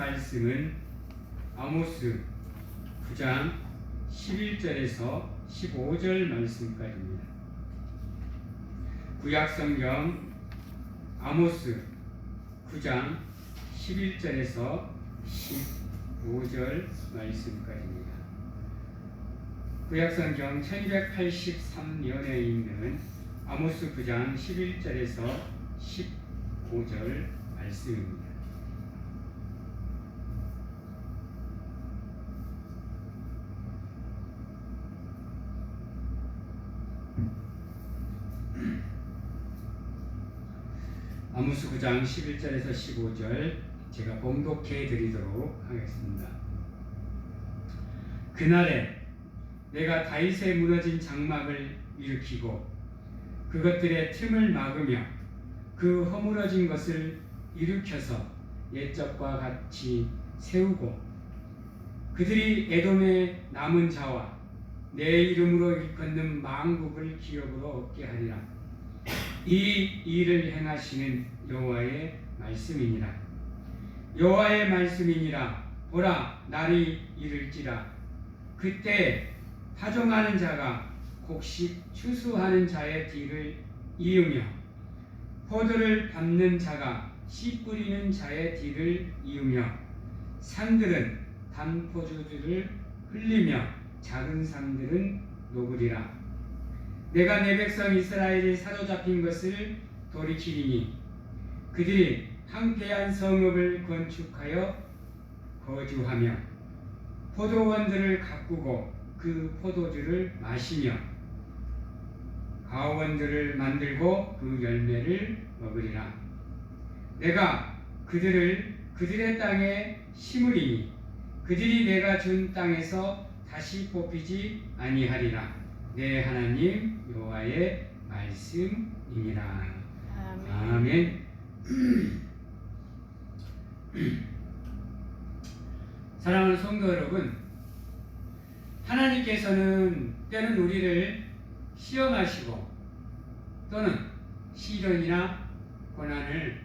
말씀은 아모스 9장 11절에서 15절 말씀까지입니다. 구약성경 아모스 9장 11절에서 15절 말씀까지입니다. 구약성경 1283년에 있는 아모스 9장 11절에서 15절 말씀입니다. 아모스 9장 11절에서 15절 제가 봉독해 드리도록 하겠습니다. 그날에 내가 다윗의 무너진 장막을 일으키고 그것들의 틈을 막으며 그 허물어진 것을 일으켜서 옛적과 같이 세우고 그들이 에돔의 남은 자와 내 이름으로 일컫는 만국을 기업으로 얻게 하리라. 이 일을 행하시는 여호와의 말씀이니라. 여호와의 말씀이니라. 보라, 날이 이를지라. 그때 파종하는 자가 곡식 추수하는 자의 뒤를 이으며 포도를 밟는 자가 씨 뿌리는 자의 뒤를 이으며 산들은 단포도주를 흘리며 작은 산들은 녹으리라. 내가 내 백성 이스라엘이 사로잡힌 것을 돌이키리니 그들이 황폐한 성읍을 건축하여 거주하며 포도원들을 가꾸고 그 포도주를 마시며 가원들을 만들고 그 열매를 먹으리라. 내가 그들을 그들의 땅에 심으리니 그들이 내가 준 땅에서 다시 뽑히지 아니하리라. 내 하나님 여호와의 말씀이니라. 아멘. 사랑하는 성도 여러분, 하나님께서는 때는 우리를 시험하시고 또는 시련이나 고난을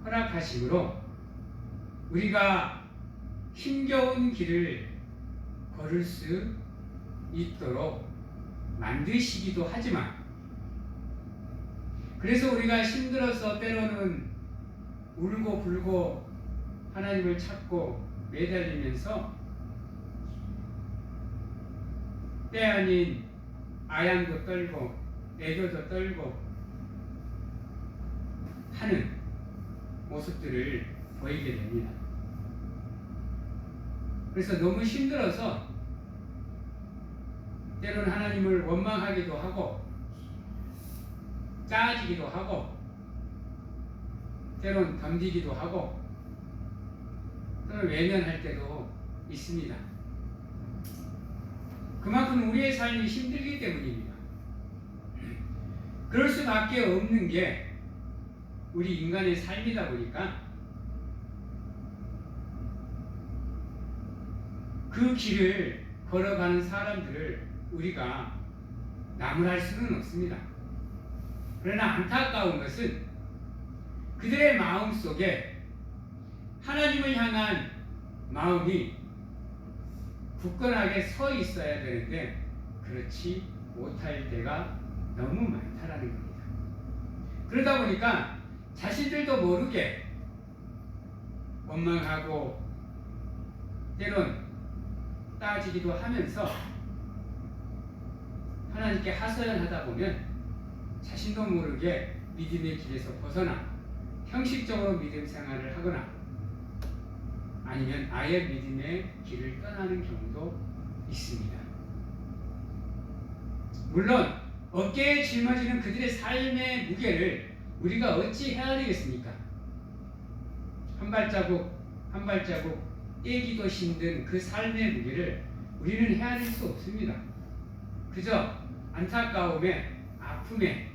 허락하시므로 우리가 힘겨운 길을 걸을 수 있도록 만드시기도 하지만, 그래서 우리가 힘들어서 때로는 울고 불고 하나님을 찾고 매달리면서 때 아닌 아양도 떨고 애교도 떨고 하는 모습들을 보이게 됩니다. 그래서 너무 힘들어서 때로는 하나님을 원망하기도 하고 짜지기도 하고 때로는 덤비기도 하고 또는 외면할 때도 있습니다. 그만큼 우리의 삶이 힘들기 때문입니다. 그럴 수밖에 없는 게 우리 인간의 삶이다 보니까 그 길을 걸어가는 사람들을 우리가 나무랄 수는 없습니다. 그러나 안타까운 것은 그들의 마음 속에 하나님을 향한 마음이 굳건하게 서 있어야 되는데 그렇지 못할 때가 너무 많다라는 겁니다. 그러다 보니까 자신들도 모르게 원망하고 때론 따지기도 하면서 하나님께 하소연하다 보면 자신도 모르게 믿음의 길에서 벗어나 형식적으로 믿음 생활을 하거나 아니면 아예 믿음의 길을 떠나는 경우도 있습니다. 물론 어깨에 짊어지는 그들의 삶의 무게를 우리가 어찌 헤아리겠습니까? 한 발자국 한 발자국 떼기도 힘든 그 삶의 무게를 우리는 헤아릴 수 없습니다. 그저 안타까움에 아픔에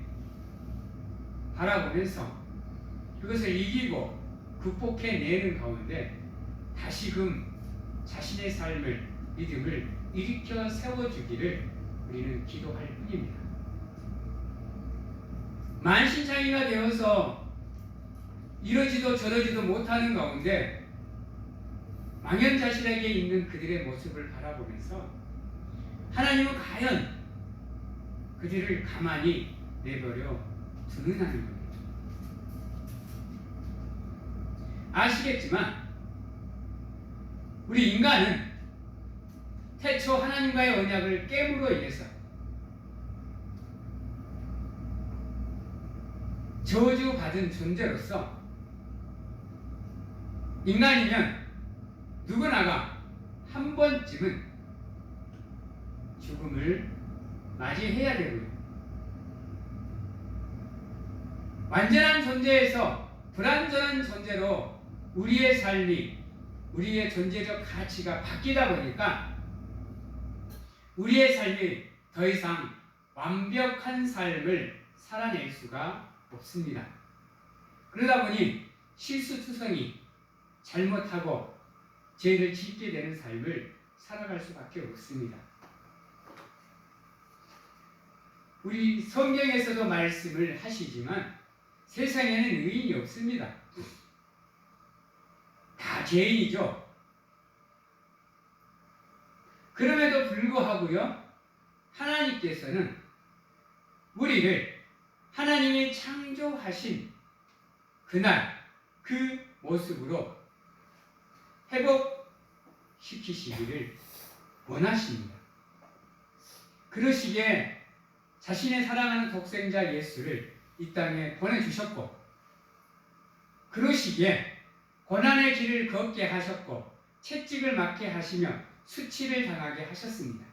바라보면서 그것을 이기고 극복해내는 가운데 다시금 자신의 삶을 믿음을 일으켜 세워주기를 우리는 기도할 뿐입니다. 만신창이가 되어서 이러지도 저러지도 못하는 가운데 망연자실하게 있는 그들의 모습을 바라보면서 하나님은 과연 그들을 가만히 내버려 두느냐는 겁니다. 아시겠지만 우리 인간은 태초 하나님과의 언약을 깨므로 인해서 저주받은 존재로서 인간이면 누구나가 한 번쯤은 죽음을 맞이해야 되고요. 완전한 존재에서 불완전한 존재로 우리의 삶이, 우리의 존재적 가치가 바뀌다 보니까 우리의 삶이 더 이상 완벽한 삶을 살아낼 수가 없습니다. 그러다 보니 실수투성이 잘못하고 죄를 짓게 되는 삶을 살아갈 수밖에 없습니다. 우리 성경에서도 말씀을 하시지만 세상에는 의인이 없습니다. 다 죄인이죠. 그럼에도 불구하고요, 하나님께서는 우리를 하나님이 창조하신 그날 그 모습으로 회복시키시기를 원하십니다. 그러시기에 자신의 사랑하는 독생자 예수를 이 땅에 보내주셨고, 그러시기에 고난의 길을 걷게 하셨고 채찍을 맞게 하시며 수치를 당하게 하셨습니다.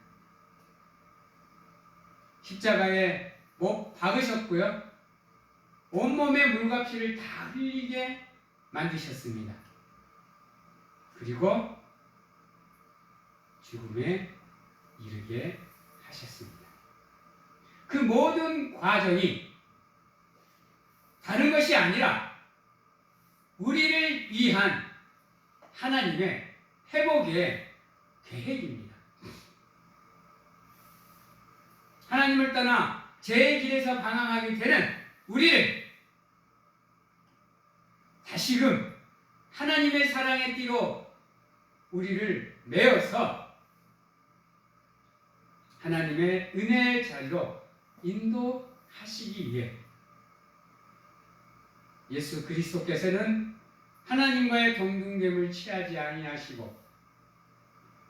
십자가에 못 박으셨고요, 온몸에 물과 피를 다 흘리게 만드셨습니다. 그리고 죽음에 이르게 하셨습니다. 그 모든 과정이 다른 것이 아니라 우리를 위한 하나님의 회복의 계획입니다. 하나님을 떠나 죄의 길에서 방황하게 되는 우리를 다시금 하나님의 사랑의 띠로 우리를 메어서 하나님의 은혜의 자리로 인도하시기 위해 예수 그리스도께서는 하나님과의 동등됨을 취하지 아니하시고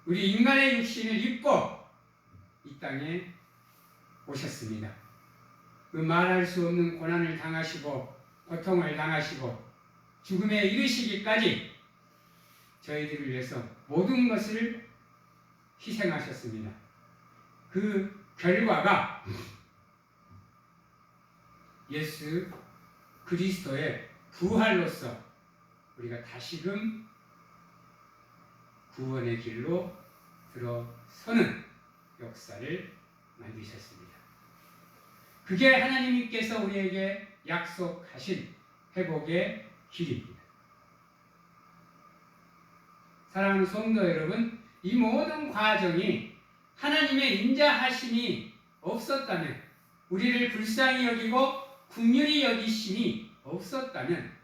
우리 인간의 육신을 입고 이 땅에 오셨습니다. 그 말할 수 없는 고난을 당하시고 고통을 당하시고 죽음에 이르시기까지 저희들을 위해서 모든 것을 희생하셨습니다. 그 결과가 예수 그리스도의 부활로서 우리가 다시금 구원의 길로 들어서는 역사를 만드셨습니다. 그게 하나님께서 우리에게 약속하신 회복의 길입니다. 사랑하는 성도 여러분, 이 모든 과정이 하나님의 인자하심이 없었다면, 우리를 불쌍히 여기고 긍휼히 여기심이 없었다면,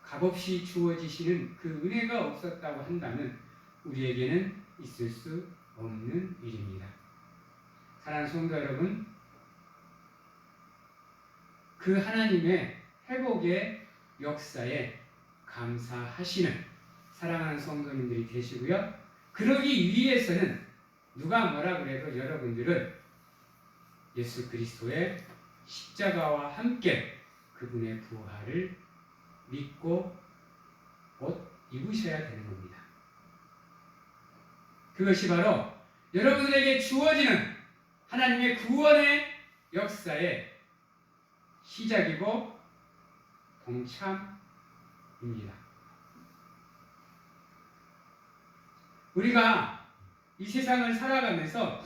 값없이 주어지시는 그 은혜가 없었다고 한다면 우리에게는 있을 수 없는 일입니다. 사랑하는 성도 여러분, 그 하나님의 회복의 역사에 감사하시는 사랑하는 성도님들이 되시고요, 그러기 위해서는 누가 뭐라 그래도 여러분들은 예수 그리스도의 십자가와 함께 그분의 부활을 믿고 옷 입으셔야 되는 겁니다. 그것이 바로 여러분들에게 주어지는 하나님의 구원의 역사의 시작이고 동참입니다. 우리가 이 세상을 살아가면서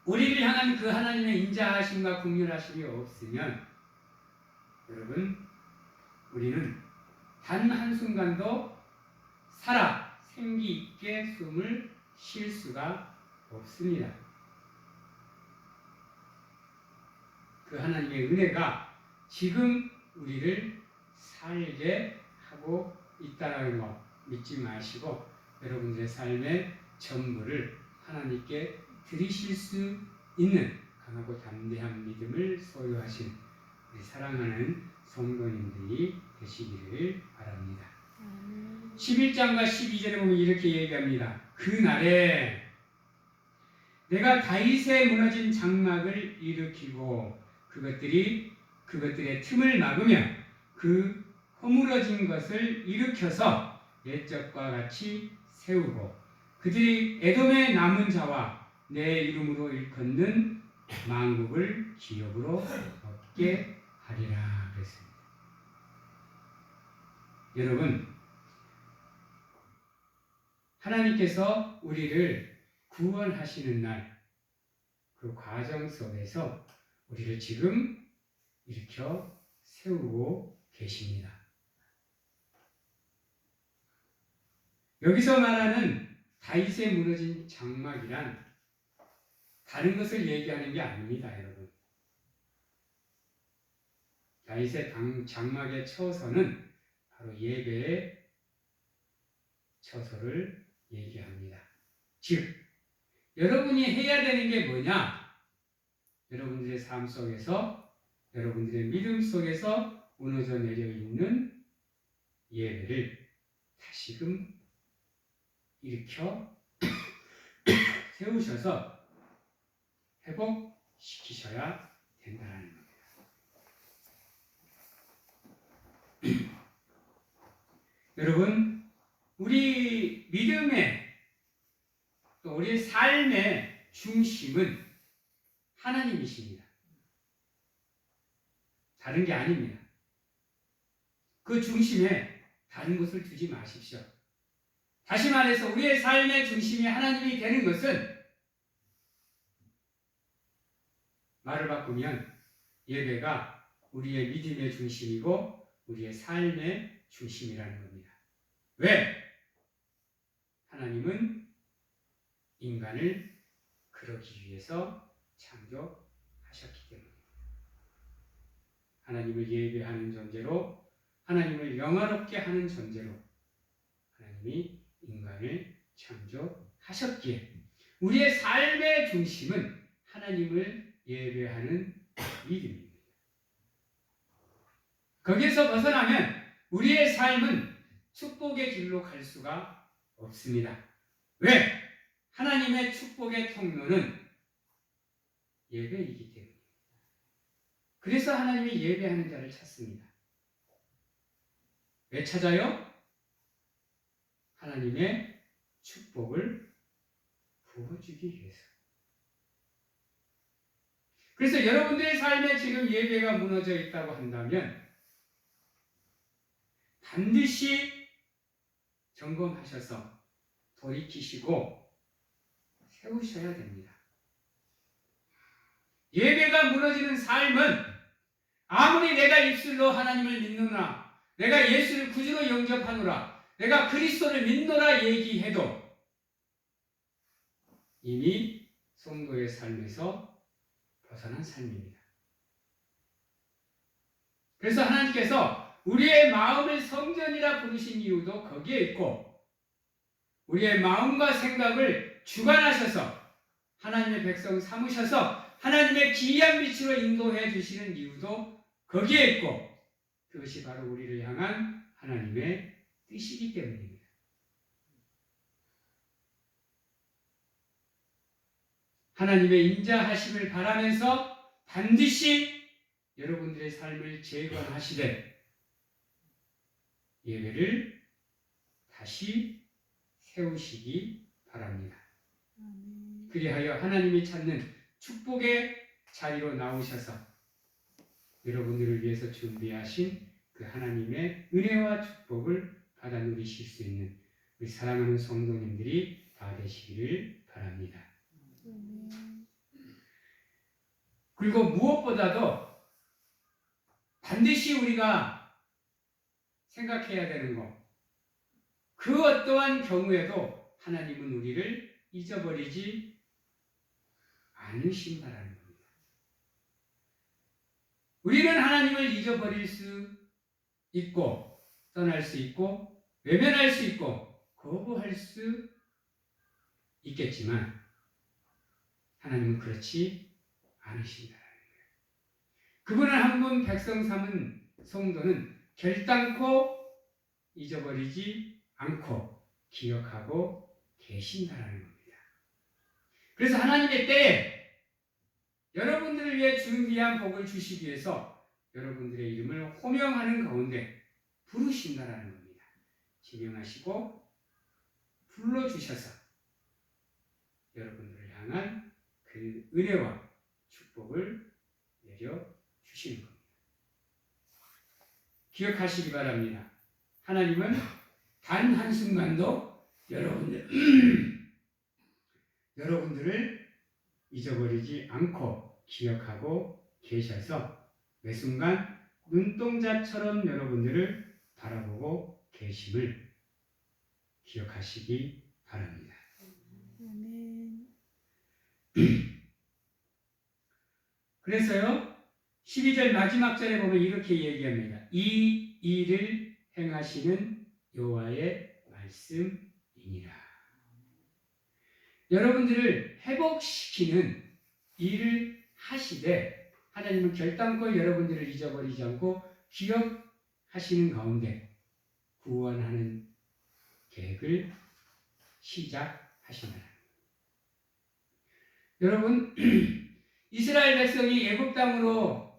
우리를 향한 그 하나님의 인자하심과 긍휼하심이 없으면 여러분, 우리는 단 한순간도 살아 생기 있게 숨을 쉴 수가 없습니다. 그 하나님의 은혜가 지금 우리를 살게 하고 있다라는 거 믿지 마시고 여러분들의 삶의 전부를 하나님께 드리실 수 있는 강하고 담대한 믿음을 소유하신 우리 사랑하는 성도님들이 되시기를 바랍니다. 11장과 12절에 보면 이렇게 얘기합니다. 그날에 내가 다윗의 무너진 장막을 일으키고 그것들의 틈을 막으며 그 허물어진 것을 일으켜서 옛적과 같이 세우고 그들이 에돔의 남은 자와 내 이름으로 일컫는 만국을 기업으로 얻게 하리라 그랬습니다. 여러분, 하나님께서 우리를 구원하시는 날 그 과정 속에서 우리를 지금 일으켜 세우고 계십니다. 여기서 말하는 다윗의 무너진 장막이란 다른 것을 얘기하는 게 아닙니다, 여러분. 다윗의 장막의 처소는 바로 예배의 처소를 얘기합니다. 즉, 여러분이 해야 되는 게 뭐냐? 여러분들의 삶 속에서, 여러분들의 믿음 속에서 무너져 내려 있는 예배를 다시금 일으켜 세우셔서 회복시키셔야 된다는 겁니다. 여러분, 우리 믿음의 또 우리의 삶의 중심은 하나님이십니다. 다른 게 아닙니다. 그 중심에 다른 것을 두지 마십시오. 다시 말해서 우리의 삶의 중심이 하나님이 되는 것은 말을 바꾸면 예배가 우리의 믿음의 중심이고 우리의 삶의 중심이라는 겁니다. 왜? 하나님은 인간을 그러기 위해서 창조하셨기 때문입니다. 하나님을 예배하는 존재로, 하나님을 영화롭게 하는 존재로 하나님이 인간을 창조하셨기에 우리의 삶의 중심은 하나님을 예배하는 믿음입니다. 거기에서 벗어나면 우리의 삶은 축복의 길로 갈 수가 없습니다. 왜? 하나님의 축복의 통로는 예배이기 때문입니다. 그래서 하나님이 예배하는 자를 찾습니다. 왜 찾아요? 하나님의 축복을 부어주기 위해서. 그래서 여러분들의 삶에 지금 예배가 무너져 있다고 한다면 반드시 점검하셔서 돌이키시고 세우셔야 됩니다. 예배가 무너지는 삶은 아무리 내가 입술로 하나님을 믿느나, 내가 예수를 구주로 영접하노라, 내가 그리스도를 믿노라 얘기해도 이미 성도의 삶에서 벗어난 삶입니다. 그래서 하나님께서 우리의 마음을 성전이라 부르신 이유도 거기에 있고, 우리의 마음과 생각을 주관하셔서 하나님의 백성 삼으셔서 하나님의 기이한 빛으로 인도해 주시는 이유도 거기에 있고, 그것이 바로 우리를 향한 하나님의 뜻이기 때문입니다. 하나님의 인자하심을 바라면서 반드시 여러분들의 삶을 재건하시되 예배를 다시 세우시기 바랍니다. 그리하여 하나님이 찾는 축복의 자리로 나오셔서 여러분들을 위해서 준비하신 그 하나님의 은혜와 축복을 받아 누리실 수 있는 우리 사랑하는 성도님들이 다 되시기를 바랍니다. 그리고 무엇보다도 반드시 우리가 생각해야 되는 것, 그 어떠한 경우에도 하나님은 우리를 잊어버리지 않으신다라는 겁니다. 우리는 하나님을 잊어버릴 수 있고 떠날 수 있고 외면할 수 있고 거부할 수 있겠지만 하나님은 그렇지 않으신다. 그분은 한 분 백성 삼은 성도는 결단코 잊어버리지 않고 기억하고 계신다라는 겁니다. 그래서 하나님의 때에 여러분들을 위해 준비한 복을 주시기 위해서 여러분들의 이름을 호명하는 가운데 부르신다라는 겁니다. 지명하시고 불러주셔서 여러분들을 향한 그 은혜와 축복을 내려주시는 겁니다. 기억하시기 바랍니다. 하나님은 단 한순간도 여러분들을 잊어버리지 않고 기억하고 계셔서 매 순간 눈동자처럼 여러분들을 바라보고 계심을 기억하시기 바랍니다. 아멘. 그래서요 12절 마지막 절에 보면 이렇게 얘기합니다. 이 일을 행하시는 여호와의 말씀이니라. 여러분들을 회복시키는 일을 하시되 하나님은 결단코 여러분들을 잊어버리지 않고 기억하시는 가운데 구원하는 계획을 시작하신다. 여러분 이스라엘 백성이 애굽 땅으로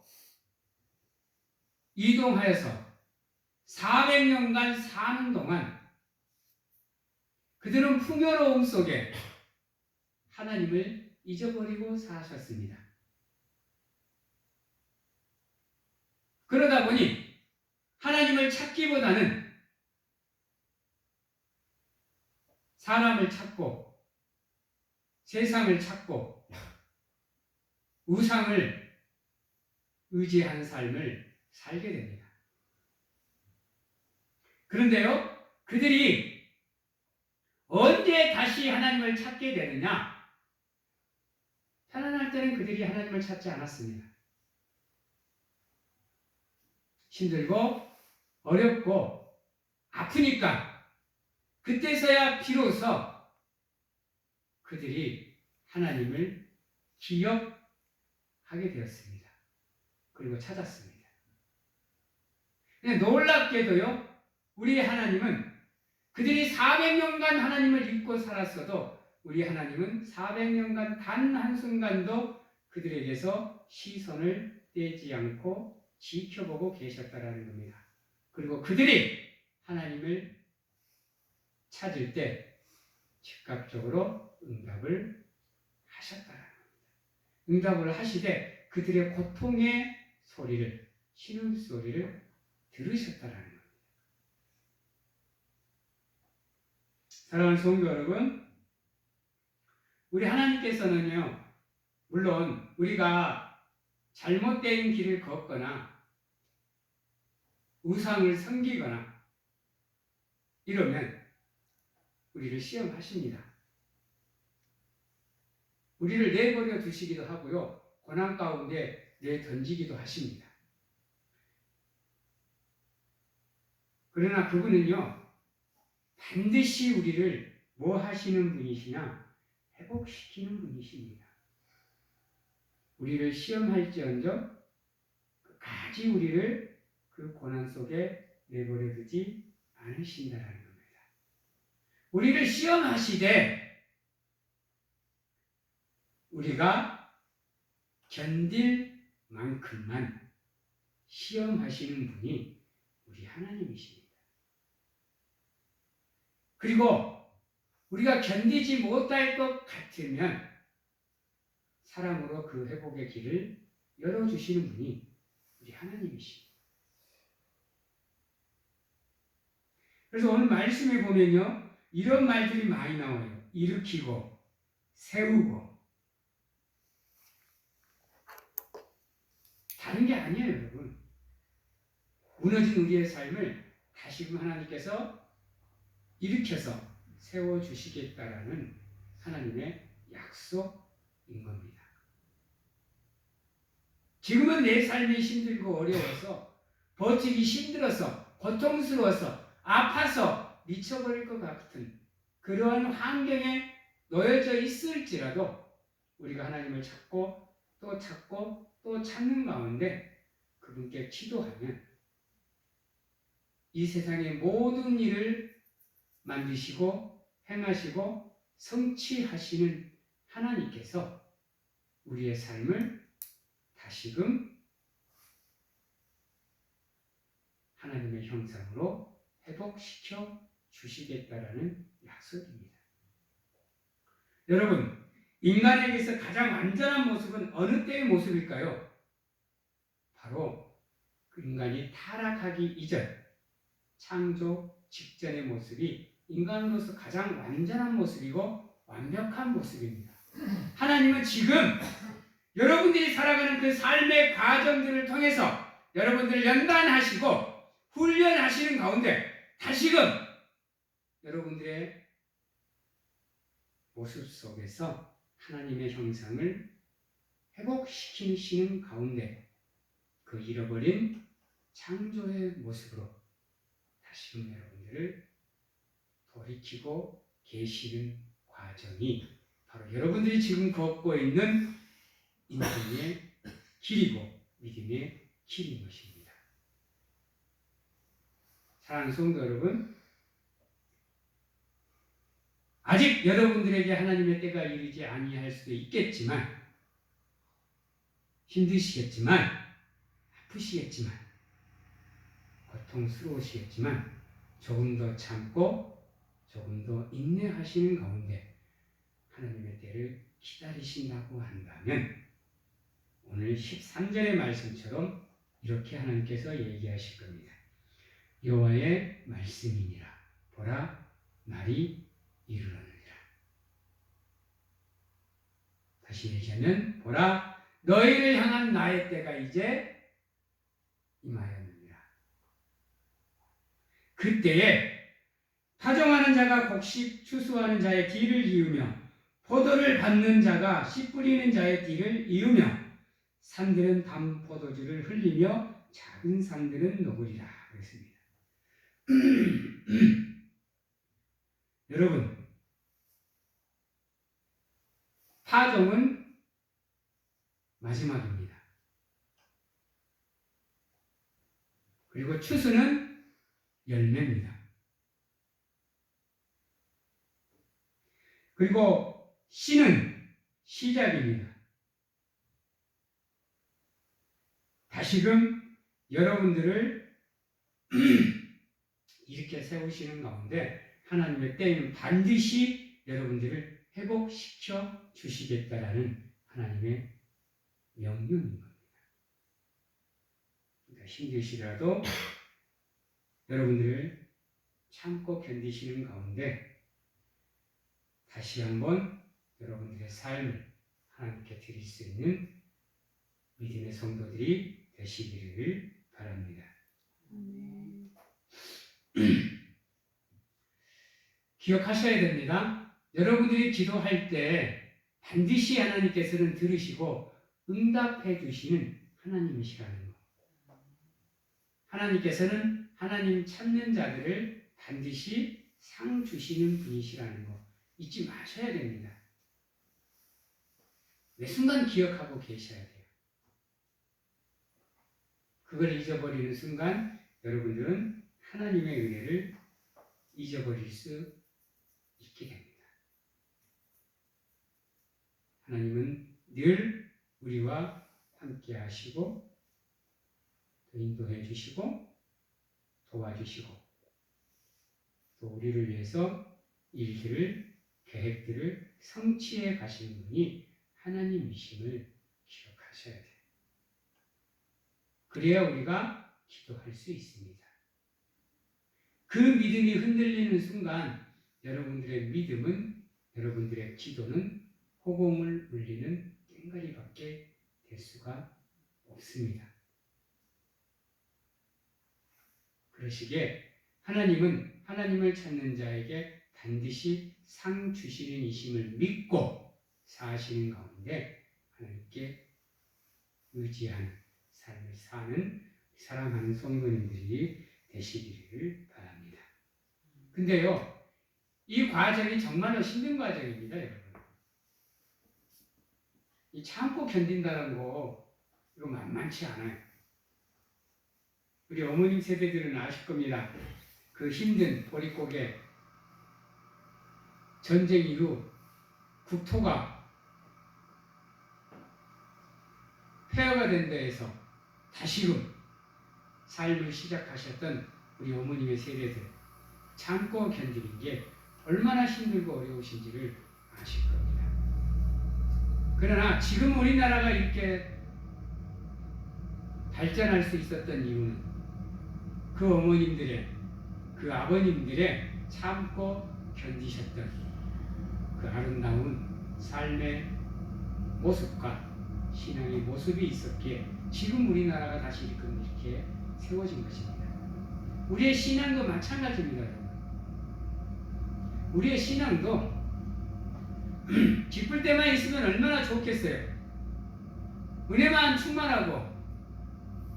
이동하여서 400년간 사는 동안 그들은 풍요로움 속에 하나님을 잊어버리고 사셨습니다. 그러다 보니 하나님을 찾기보다는 사람을 찾고 세상을 찾고 우상을 의지한 삶을 살게 됩니다. 그런데요, 그들이 언제 다시 하나님을 찾게 되느냐? 편안할 때는 그들이 하나님을 찾지 않았습니다. 힘들고 어렵고 아프니까 그때서야 비로소 그들이 하나님을 기억하게 되었습니다. 그리고 찾았습니다. 근데 놀랍게도요, 우리 하나님은 그들이 400년간 하나님을 잊고 살았어도 우리 하나님은 400년간 단 한순간도 그들에게서 시선을 떼지 않고 지켜보고 계셨다라는 겁니다. 그리고 그들이 하나님을 찾을 때 즉각적으로 응답을 하셨다라는 겁니다. 응답을 하시되 그들의 고통의 소리를, 신음소리를 들으셨다라는 겁니다. 사랑하는 성도 여러분, 우리 하나님께서는요, 물론 우리가 잘못된 길을 걷거나 우상을 섬기거나 이러면 우리를 시험하십니다. 우리를 내버려 두시기도 하고요, 고난 가운데 내던지기도 하십니다. 그러나 그분은요, 반드시 우리를 뭐 하시는 분이시냐? 회복시키는 분이십니다. 우리를 시험할지언정 끝까지 우리를 그 고난 속에 내버려 두지 않으신다라는 겁니다. 우리를 시험하시되 우리가 견딜 만큼만 시험하시는 분이 우리 하나님이십니다. 그리고 우리가 견디지 못할 것 같으면 사랑으로 그 회복의 길을 열어주시는 분이 우리 하나님이십니다. 그래서 오늘 말씀에 보면요, 이런 말들이 많이 나와요. 일으키고, 세우고. 다른 게 아니에요, 여러분. 무너진 우리의 삶을 다시금 하나님께서 일으켜서 세워주시겠다라는 하나님의 약속인 겁니다. 지금은 내 삶이 힘들고 어려워서 버티기 힘들어서 고통스러워서 아파서 미쳐버릴 것 같은 그러한 환경에 놓여져 있을지라도 우리가 하나님을 찾고 또 찾고 또 찾는 가운데 그분께 기도하면 이 세상의 모든 일을 만드시고 행하시고 성취하시는 하나님께서 우리의 삶을 다시금 하나님의 형상으로 회복시켜 주시겠다라는 약속입니다. 여러분, 인간에게서 가장 완전한 모습은 어느 때의 모습일까요? 바로 그 인간이 타락하기 이전, 창조 직전의 모습이 인간으로서 가장 완전한 모습이고 완벽한 모습입니다. 하나님은 지금 여러분들이 살아가는 그 삶의 과정들을 통해서 여러분들을 연단하시고 훈련하시는 가운데 다시금 여러분들의 모습 속에서 하나님의 형상을 회복시키시는 가운데 그 잃어버린 창조의 모습으로 다시금 여러분들을 돌이키고 계시는 과정이 바로 여러분들이 지금 걷고 있는 인생의 길이고 믿음의 길인 것입니다. 사랑하는 성도 여러분, 아직 여러분들에게 하나님의 때가 이르지 아니할 수도 있겠지만, 힘드시겠지만, 아프시겠지만, 고통스러우시겠지만 조금 더 참고 조금 더 인내하시는 가운데 하나님의 때를 기다리신다고 한다면 오늘 13절의 말씀처럼 이렇게 하나님께서 얘기하실 겁니다. 여호와의 말씀이니라. 보라, 날이 이르렀느니라. 다시 얘기하면 보라, 너희를 향한 나의 때가 이제 임하였느니라. 그때에 파종하는 자가 곡식 추수하는 자의 뒤를 이으며 포도를 받는 자가 씨 뿌리는 자의 뒤를 이으며 산들은 담 포도주를 흘리며 작은 산들은 녹으리라 그랬습니다. 여러분, 파종은 마지막입니다. 그리고 추수는 열매입니다. 그리고 씨는 시작입니다. 다시금 여러분들을 이렇게 세우시는 가운데 하나님의 때에는 반드시 여러분들을 회복시켜 주시겠다라는 하나님의 명령인 겁니다. 그러니까 힘드시라도 여러분들을 참고 견디시는 가운데 다시 한번 여러분들의 삶을 하나님께 드릴 수 있는 믿음의 성도들이 되시기를 바랍니다. 기억하셔야 됩니다. 여러분들이 기도할 때 반드시 하나님께서는 들으시고 응답해 주시는 하나님이시라는 것. 하나님께서는 하나님 찾는 자들을 반드시 상 주시는 분이시라는 것 잊지 마셔야 됩니다. 매 순간 기억하고 계셔야 돼요. 그걸 잊어버리는 순간 여러분들은 하나님의 은혜를 잊어버릴 수 있게 됩니다. 하나님은 늘 우리와 함께 하시고 또 인도해 주시고 도와주시고 또 우리를 위해서 일들을 계획들을 성취해 가시는 분이 하나님이심을 기억하셔야 돼요. 그래야 우리가 기도할 수 있습니다. 그 믿음이 흔들리는 순간 여러분들의 믿음은, 여러분들의 기도는 호공을 울리는 꽹과리밖에 될 수가 없습니다. 그러시기에 하나님은 하나님을 찾는 자에게 반드시 상 주시는 이심을 믿고 사시는 가운데 하나님께 의지하는 삶을 사는 사랑하는 성도님들이 되시기를 바랍니다. 근데요, 이 과정이 정말로 힘든 과정입니다, 여러분. 이 참고 견딘다는 거, 이거 만만치 않아요. 우리 어머님 세대들은 아실 겁니다. 그 힘든 보릿고개, 전쟁 이후 국토가 폐허가 된 데에서 다시금 삶을 시작하셨던 우리 어머님의 세대들, 참고 견디는 게 얼마나 힘들고 어려우신지를 아실 겁니다. 그러나 지금 우리나라가 이렇게 발전할 수 있었던 이유는 그 어머님들의, 그 아버님들의 참고 견디셨던 그 아름다운 삶의 모습과 신앙의 모습이 있었기에 지금 우리나라가 다시 이렇게 세워진 것입니다. 우리의 신앙도 마찬가지입니다. 우리의 신앙도 기쁠 때만 있으면 얼마나 좋겠어요. 은혜만 충만하고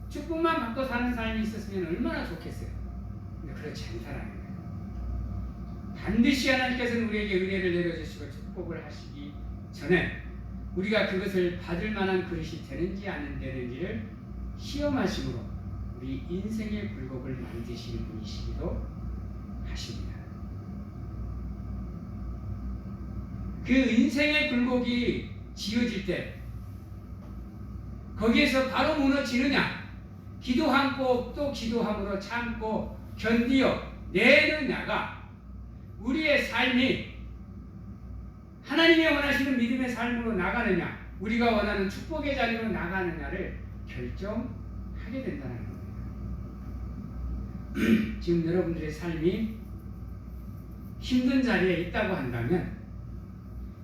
축복만 받고 사는 삶이 있었으면 얼마나 좋겠어요. 근데 그렇지 않다라는 거예요. 반드시 하나님께서는 우리에게 은혜를 내려주시고 축복을 하시기 전에 우리가 그것을 받을 만한 그릇이 되는지 안 되는지를 시험하심으로 우리 인생의 굴곡을 만드시는 분이시기도 하십니다. 그 인생의 굴곡이 지어질 때 거기에서 바로 무너지느냐, 기도하고 또 기도함으로 참고 견디어 내느냐가 우리의 삶이 하나님이 원하시는 믿음의 삶으로 나가느냐, 우리가 원하는 축복의 자리로 나가느냐를 결정하게 된다는 겁니다. 지금 여러분들의 삶이 힘든 자리에 있다고 한다면,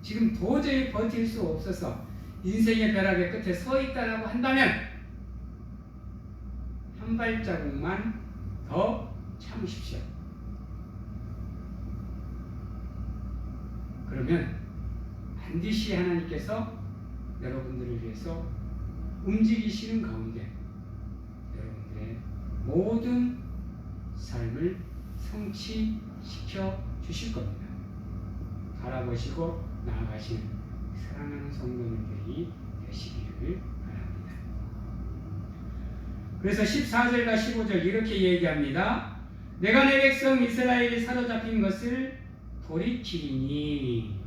지금 도저히 버틸 수 없어서 인생의 벼락의 끝에 서 있다고 한다면 한 발자국만 더 참으십시오. 그러면 반드시 하나님께서 여러분들을 위해서 움직이시는 가운데 여러분들의 모든 삶을 성취시켜 주실 겁니다. 바라보시고 나아가시는 사랑하는 성도님들이 되시기를 바랍니다. 그래서 14절과 15절 이렇게 얘기합니다. 내가 내 백성 이스라엘이 사로잡힌 것을 돌이키리니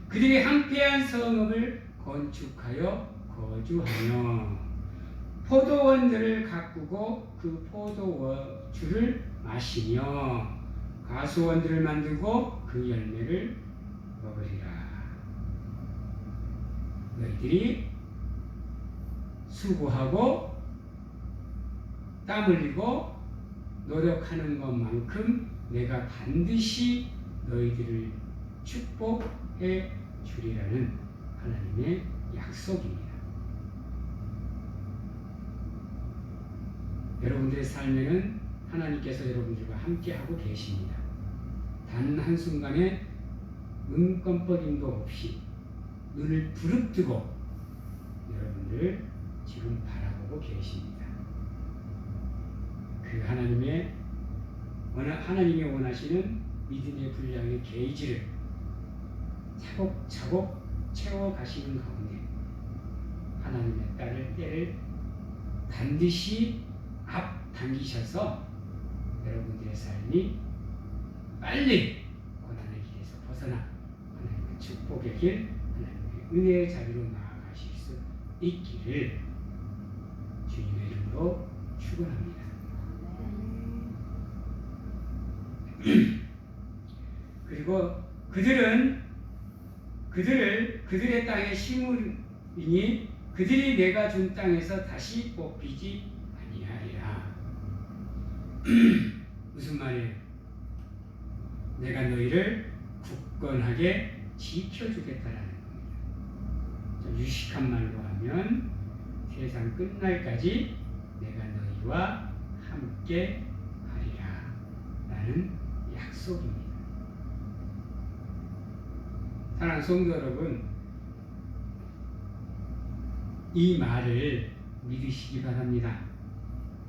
그들이 황폐한 성읍을 건축하여 거주하며 포도원들을 가꾸고 그 포도주를 마시며 가수원들을 만들고 그 열매를 먹으리라. 너희들이 수고하고 땀 흘리고 노력하는 것만큼 내가 반드시 너희들을 축복해 주리라는 하나님의 약속입니다. 여러분들의 삶에는 하나님께서 여러분들과 함께하고 계십니다. 단 한순간에 눈껌버림도 없이 눈을 부릅뜨고 여러분들을 지금 바라보고 계십니다. 그 하나님이 원하시는 믿음의 분량의 게이지를 차곡차곡 채워가시는 가운데 하나님의 때를 반드시 앞당기셔서 여러분들의 삶이 빨리 고난의 길에서 벗어나 하나님의 축복의 길, 하나님의 은혜의 자리로 나아가실 수 있기를 주님의 이름으로 축원합니다. 그리고 그들의 땅에 심으리니 그들이 내가 준 땅에서 다시 뽑히지 아니하리라. 무슨 말이에요? 내가 너희를 굳건하게 지켜주겠다라는 겁니다. 유식한 말로 하면 세상 끝날까지 내가 너희와 함께 하리라 라는 약속입니다. 사랑하는 성도 여러분, 이 말을 믿으시기 바랍니다.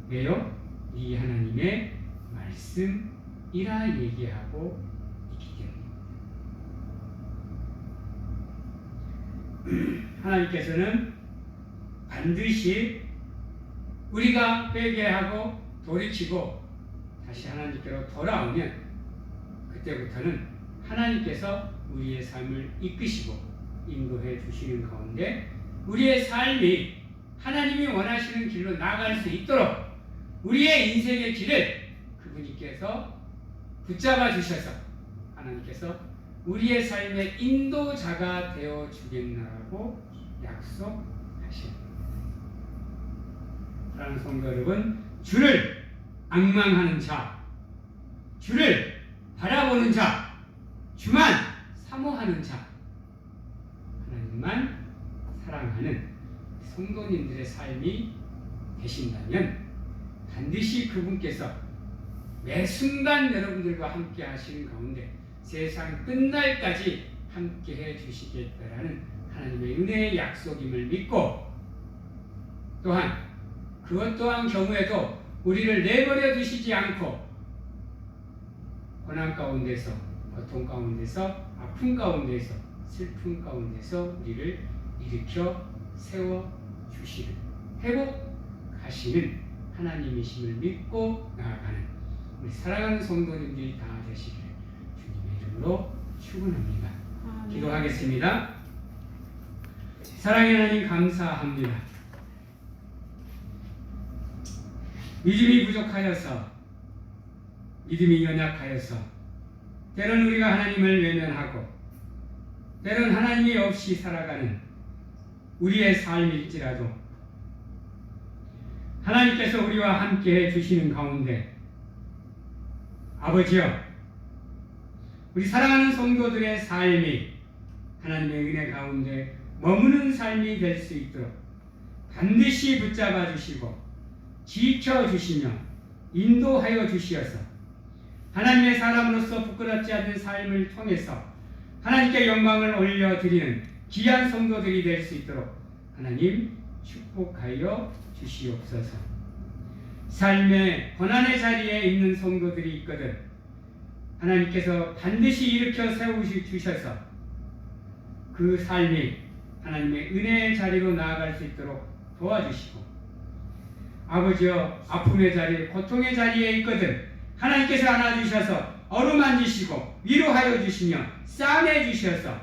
왜요? 이 하나님의 말씀이시기 이라 얘기하고 있기 때문입니다. 하나님께서는 반드시 우리가 회개하고 돌이키고 다시 하나님께로 돌아오면 그때부터는 하나님께서 우리의 삶을 이끄시고 인도해 주시는 가운데 우리의 삶이 하나님이 원하시는 길로 나아갈 수 있도록 우리의 인생의 길을 그분께서 붙잡아 주셔서 하나님께서 우리의 삶의 인도자가 되어 주겠나라고 약속하십니다. 사랑하는 성도 여러분, 주를 앙망하는 자, 주를 바라보는 자, 주만 사모하는 자, 하나님만 사랑하는 성도님들의 삶이 되신다면 반드시 그분께서 매 순간 여러분들과 함께 하시는 가운데 세상 끝날까지 함께 해 주시겠다라는 하나님의 은혜의 약속임을 믿고 또한 그것 또한 경우에도 우리를 내버려 두시지 않고 고난 가운데서 고통 가운데서 아픔 가운데서 슬픔 가운데서 우리를 일으켜 세워 주시는 회복하시는 하나님이심을 믿고 나아가는 우리 사랑하는 성도님들이 다 되시기를 주님의 이름으로 축원합니다. 기도하겠습니다. 사랑의 하나님 감사합니다. 믿음이 부족하여서 믿음이 연약하여서 때론 우리가 하나님을 외면하고 때론 하나님이 없이 살아가는 우리의 삶일지라도 하나님께서 우리와 함께 해주시는 가운데 아버지여 우리 사랑하는 성도들의 삶이 하나님의 은혜 가운데 머무는 삶이 될 수 있도록 반드시 붙잡아 주시고 지켜주시며 인도하여 주시어서 하나님의 사람으로서 부끄럽지 않는 삶을 통해서 하나님께 영광을 올려드리는 귀한 성도들이 될 수 있도록 하나님 축복하여 주시옵소서. 삶의 고난의 자리에 있는 성도들이 있거든 하나님께서 반드시 일으켜 세우셔서 그 삶이 하나님의 은혜의 자리로 나아갈 수 있도록 도와주시고 아버지여 아픔의 자리, 고통의 자리에 있거든 하나님께서 안아주셔서 어루만지시고 위로하여 주시며 싸매 주셔서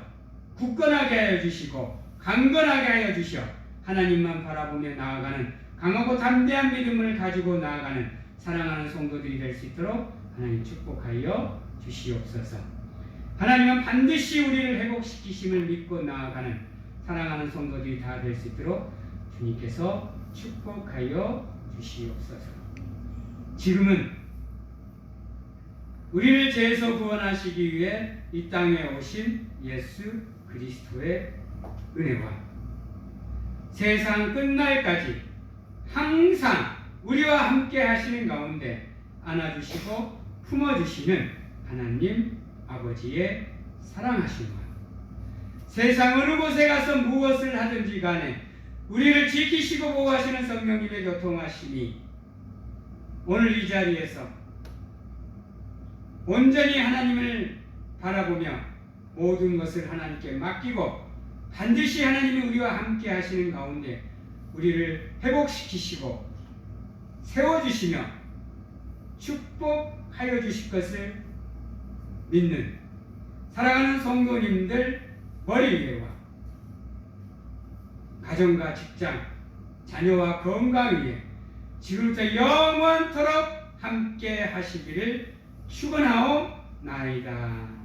굳건하게 하여 주시고 강건하게 하여 주시어 하나님만 바라보며 나아가는 강하고 담대한 믿음을 가지고 나아가는 사랑하는 성도들이 될 수 있도록 하나님 축복하여 주시옵소서. 하나님은 반드시 우리를 회복시키심을 믿고 나아가는 사랑하는 성도들이 다 될 수 있도록 주님께서 축복하여 주시옵소서. 지금은 우리를 죄에서 구원하시기 위해 이 땅에 오신 예수 그리스도의 은혜와 세상 끝날까지 항상 우리와 함께 하시는 가운데 안아주시고 품어주시는 하나님 아버지의 사랑하심과 세상 어느 곳에 가서 무엇을 하든지 간에 우리를 지키시고 보호하시는 성령님의 교통하심이 오늘 이 자리에서 온전히 하나님을 바라보며 모든 것을 하나님께 맡기고 반드시 하나님이 우리와 함께 하시는 가운데 우리를 회복시키시고 세워주시며 축복하여 주실 것을 믿는 사랑하는 성도님들 머리 위에와 가정과 직장, 자녀와 건강 위에 지금부터 영원토록 함께 하시기를 축원하옵나이다.